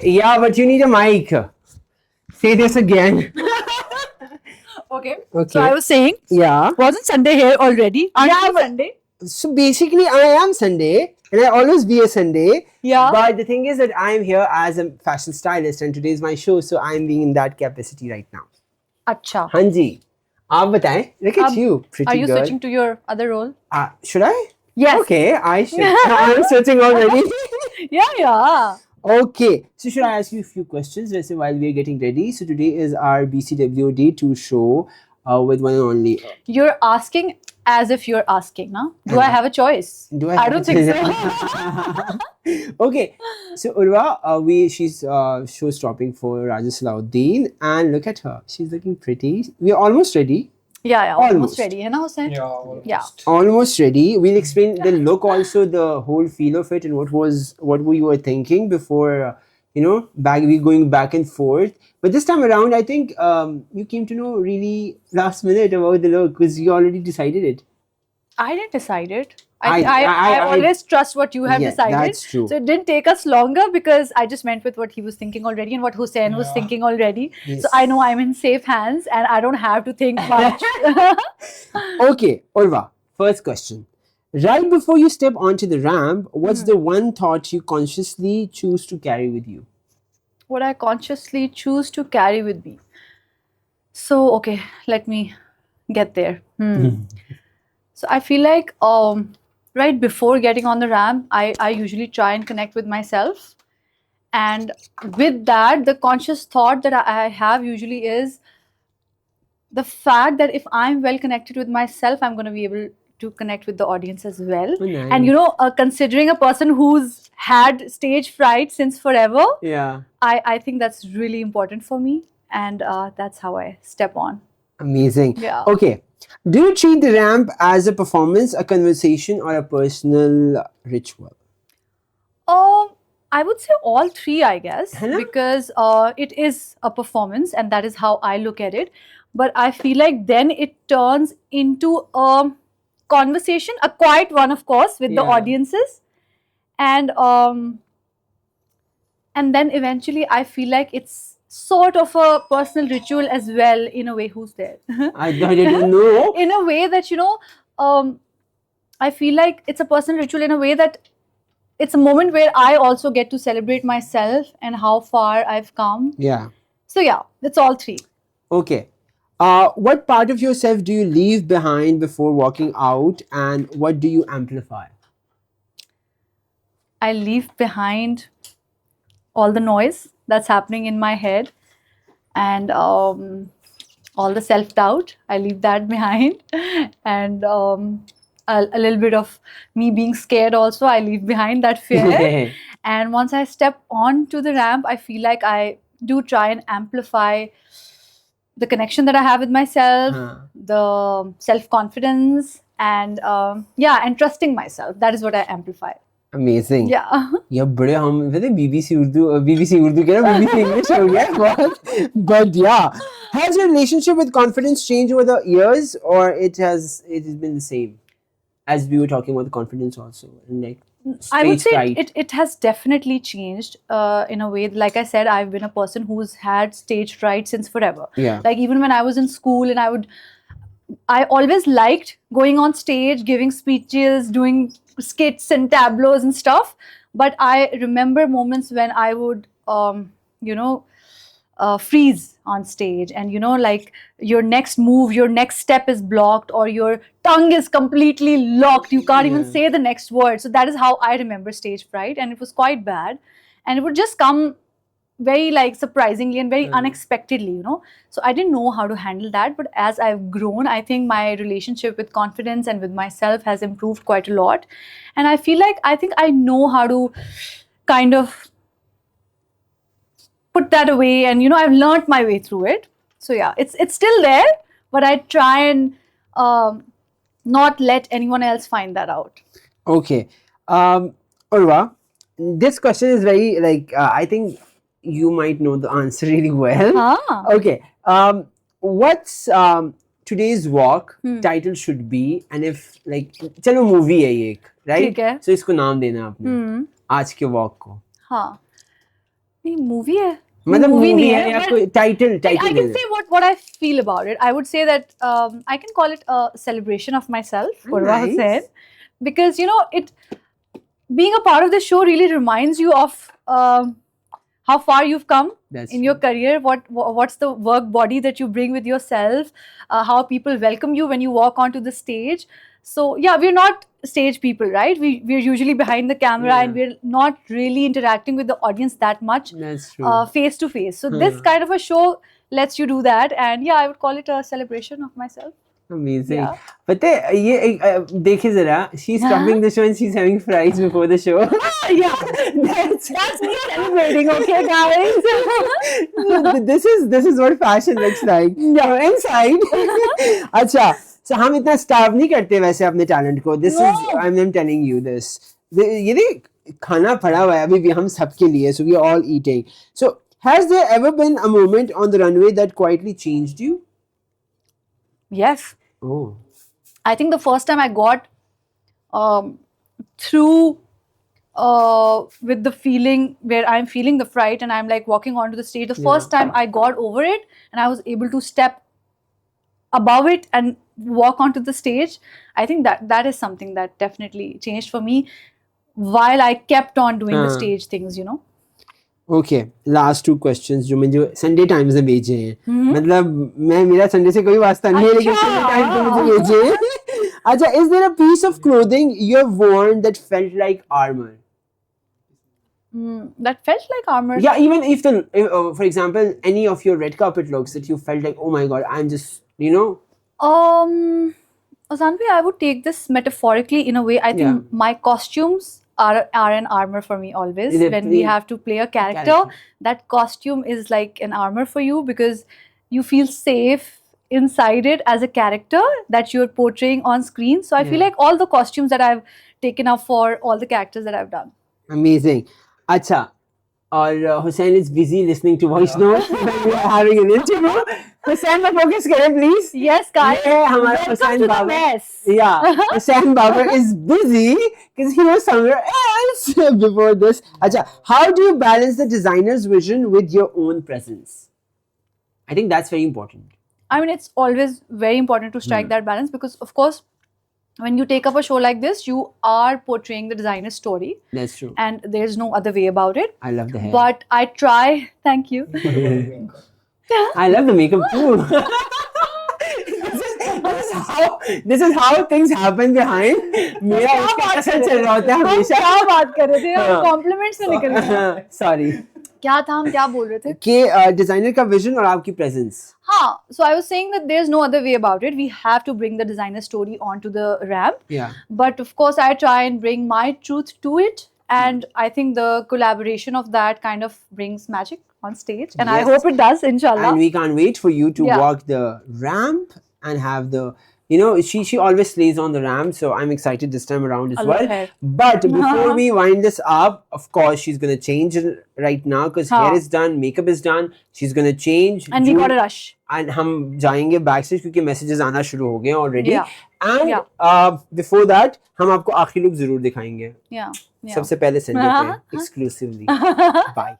Yeah, but you need a mic. Say this again. Okay. Okay. So I was saying, Yeah. wasn't Sunday here already? Aren't Yeah, you but- Sunday? So basically, I am Sunday, and I always be a Sunday. Yeah. But the thing is that I'm here as a fashion stylist, and today is my show, so I'm being in that capacity right now. Acha. Hanji, आप बताएं. Look at Ab- you, pretty Are you girl. switching to your other role? Should I? Yes. Okay, I should. I'm switching already. Yeah. Okay, so should I ask you a few questions while we are getting ready? So today is our BCW Day 2 show with one and only. You're asking as if you're asking, huh? Do I have a choice? Do I? I have don't to think say that? Okay, so Urva, she's show stopping for Raja Salahuddin, and look at her. She's looking pretty. We're almost ready. Yeah, Almost. almost ready, hai na, Hussain? Yeah. Almost ready. We'll explain the look, also the whole feel of it, and what we were thinking before. We going back and forth. But this time around, I think you came to know really last minute about the look because you already decided it. I didn't decide it. I always trust what you have Yeah, decided. that's true. So it didn't take us longer because I just went with what he was thinking already and what Hussein was thinking already. Yes. So I know I'm in safe hands and I don't have to think much. Okay, Urva, first question. Right before you step onto the ramp, what's the one thought you consciously choose to carry with you? What I consciously choose to carry with me. So, okay, let me get there. So I feel like right before getting on the ramp, I usually try and connect with myself. And with that, the conscious thought that I have usually is the fact that if I'm well connected with myself, I'm going to be able to connect with the audience as well. Oh, nice. And considering a person who's had stage fright since forever, Yeah. I think that's really important for me. And that's how I step on. Amazing. Yeah. Okay. Do you treat the ramp as a performance, a conversation, or a personal ritual? I would say all three, I guess, Hello? because it is a performance and that is how I look at it. But I feel like then it turns into a conversation, a quiet one, of course, with the Yeah. audiences. And then eventually I feel like it's sort of a personal ritual as well, in a way. Who's there? I didn't know. In a way that, I feel like it's a personal ritual in a way that it's a moment where I also get to celebrate myself and how far I've come. Yeah. So yeah, it's all three. Okay. What part of yourself do you leave behind before walking out, and what do you amplify? I leave behind all the noise that's happening in my head and all the self-doubt. I leave that behind. And a little bit of me being scared also, I leave behind that fear. And once I step onto the ramp, I feel like I do try and amplify the connection that I have with myself, the self-confidence, and and trusting myself. That is what I amplify. Amazing. Yeah. Yeah, बड़े हम पता BBC Urdu कह रहा BBC English हो गया बहुत. But yeah, has your relationship with confidence changed over the years, or it has been the same? As we were talking about the confidence also, and like I would stage say fright. it has definitely changed in a way. Like I said, I've been a person who's had stage fright since forever. Yeah. Like even when I was in school and I always liked going on stage, giving speeches, doing skits and tableaus and stuff. But I remember moments when I would, freeze on stage, and like your next move, your next step is blocked, or your tongue is completely locked. You can't even Yeah. say the next word. So that is how I remember stage fright, and it was quite bad. And it would just come very surprisingly and very unexpectedly. So I didn't know how to handle that. But as I've grown, I think my relationship with confidence and with myself has improved quite a lot. And I feel like I think I know how to kind of put that away, and I've learned my way through it. So yeah, it's still there, but I try and not let anyone else find that out. Okay. Urva, this question is very I think you might know the answer really well. Okay. What's today's walk title should be, and if चलो movie है ये एक, right? ठीक है. So इसको नाम देना आपने आज के walk को. हाँ. नहीं मूवी है मतलब movie नहीं है है, या but कोई title I title can say what I feel about it. I would say that I can call it a celebration of myself, Urva Nice. Hussain, because you know it being a part of the show really reminds you of how far you've come That's in your career. What's the work body that you bring with yourself? How people welcome you when you walk onto the stage. So yeah, we're not stage people, right? We're usually behind the camera Yeah. and we're not really interacting with the audience that much That's true. face to face. So this kind of a show lets you do that, and yeah, I would call it a celebration of myself. Amazing. Yeah. पता है ये देखिए जरा, she's stopping the show and she's having fries before the show. Yeah, that's me celebrating. Okay, guys. this is what fashion looks like. Yeah. Inside. अच्छा, so हम इतना starve नहीं करते वैसे अपने talent को. This is I'm telling you this. ये देख खाना पड़ा हुआ है अभी भी हम सबके लिए, so we are all eating. So has there ever been a moment on the runway that quietly changed you? Yes. Oh. I think the first time I got through with the feeling where I'm feeling the fright and I'm like walking onto the stage, the first time I got over it and I was able to step above it and walk onto the stage, I think that is something that definitely changed for me while I kept on doing the stage things, you know. Okay, last two questions जो मुझे Sunday times ने भेजे हैं, मतलब मैं मेरा Sunday से कोई वास्ता नहीं है लेकिन संडे टाइम्स ने मुझे भेजे हैं. अच्छा, is there a piece of clothing you have worn that felt like armor? That felt like armor. Yeah, even if for example, any of your red carpet looks that you felt like, oh my god, I'm just, you know. Zanvi, I would take this metaphorically in a way. I think my costumes are an armor for me always. When we have to play a character, that costume is like an armor for you because you feel safe inside it as a character that you're portraying on screen. So I feel like all the costumes that I've taken up for all the characters that I've done. Amazing. Acha, और Hussain is busy listening to voice notes when we are having an interview. Hussain पर focus करें please. Yes, guys. ये हमारा Hussain Babar. Yeah, Hussain Babar is busy because he was somewhere else before this. Acha, how do you balance the designer's vision with your own presence? I think that's very important. I mean, it's always very important to strike that balance because, of course, when you take up a show like this, you are portraying the designer's story. That's true. And there's no other way about it. I love the hair. But I try. Thank you. I love the makeup too. This is how things happen behind. मेरा उसका कसर चल रहा होता है हमेशा. क्या बात कर रहे थे? हम compliments में निकल गए. Sorry. क्या था, हम क्या बोल रहे थे? कि डिजाइनर का विजन और आपकी प्रेजेंस. हाँ, so I was saying that there's no other way about it. We have to bring the designer story onto the ramp. Yeah. But of course, I try and bring my truth to it, and I think the collaboration of that kind of brings magic on stage, and I hope it does, inshallah. And we can't wait for you to walk the ramp and have the. You know, she always slays on the ramp, so I'm excited this time around as well. But before we wind this up, of course, she's gonna change right now because hair is done, makeup is done. She's gonna change. And we gotta rush. And हम जाएंगे backstage क्योंकि messages आना शुरू हो गए already. And before that, हम आपको आखिरी look जरूर दिखाएंगे. सबसे पहले संडे पे exclusively. Bye.